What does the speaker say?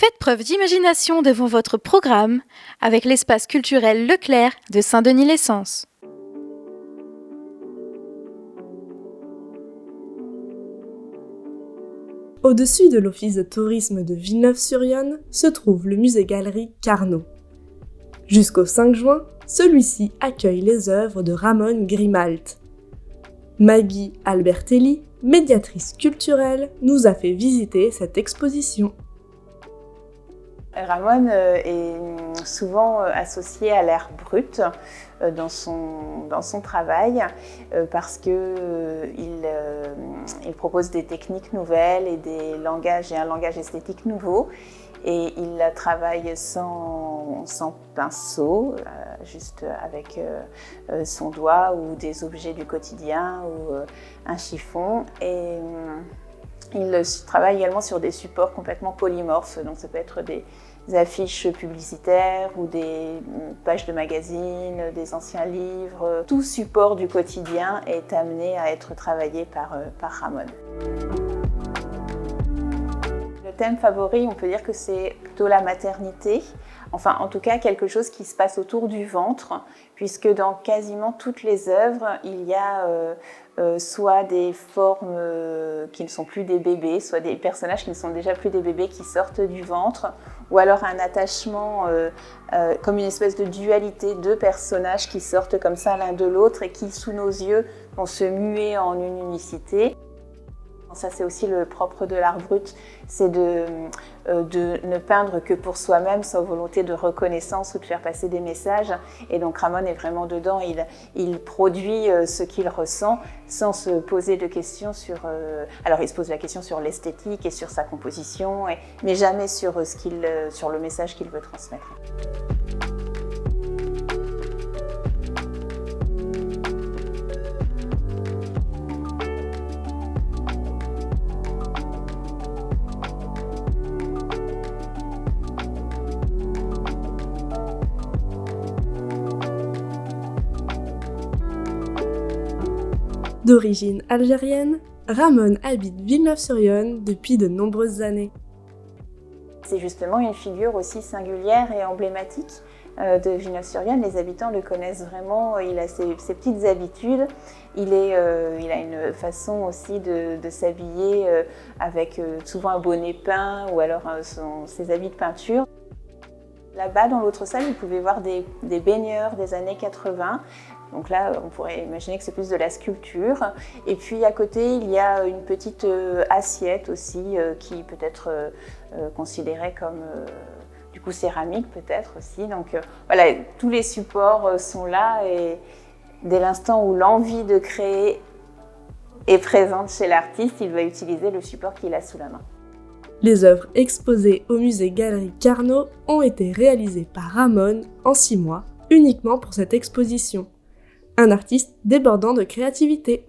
Faites preuve d'imagination devant votre programme avec l'espace culturel Leclerc de Saint-Denis-Lessens. Au-dessus de l'office de tourisme de Villeneuve-sur-Yonne se trouve le musée-galerie Carnot. Jusqu'au 5 juin, celui-ci accueille les œuvres de Ramon Grimalt. Maggie Albertelli, médiatrice culturelle, nous a fait visiter cette exposition. Ramon est souvent associé à l'art brut dans son travail parce qu'il propose des techniques nouvelles et un langage esthétique nouveau. Et il travaille sans pinceau, juste avec son doigt ou des objets du quotidien ou un chiffon. Et il travaille également sur des supports complètement polymorphes, donc ça peut être des affiches publicitaires ou des pages de magazines, des anciens livres. Tout support du quotidien est amené à être travaillé par Ramon. Le thème favori, on peut dire que c'est plutôt la maternité, enfin en tout cas quelque chose qui se passe autour du ventre, puisque dans quasiment toutes les œuvres, il y a soit des formes qui ne sont plus des bébés, soit des personnages qui ne sont déjà plus des bébés qui sortent du ventre, ou alors un attachement comme une espèce de dualité, deux personnages qui sortent comme ça l'un de l'autre et qui, sous nos yeux, vont se muer en une unicité. Ça, c'est aussi le propre de l'art brut, c'est de ne peindre que pour soi-même, sans volonté de reconnaissance ou de faire passer des messages. Et donc Ramon est vraiment dedans, il produit ce qu'il ressent sans se poser de questions sur... alors il se pose la question sur l'esthétique et sur sa composition, mais jamais sur le message qu'il veut transmettre. D'origine algérienne, Ramon habite Villeneuve-sur-Yonne depuis de nombreuses années. C'est justement une figure aussi singulière et emblématique de Villeneuve-sur-Yonne. Les habitants le connaissent vraiment, il a ses petites habitudes, il a une façon aussi de s'habiller avec souvent un bonnet peint ou alors ses habits de peinture. Là-bas, dans l'autre salle, vous pouvez voir des baigneurs des années 80. Donc là, on pourrait imaginer que c'est plus de la sculpture. Et puis à côté, il y a une petite assiette aussi qui peut être considérée comme du coup céramique peut-être aussi. Donc voilà, tous les supports sont là et dès l'instant où l'envie de créer est présente chez l'artiste, il va utiliser le support qu'il a sous la main. Les œuvres exposées au musée-galerie Carnot ont été réalisées par Ramon en 6 mois, uniquement pour cette exposition. Un artiste débordant de créativité.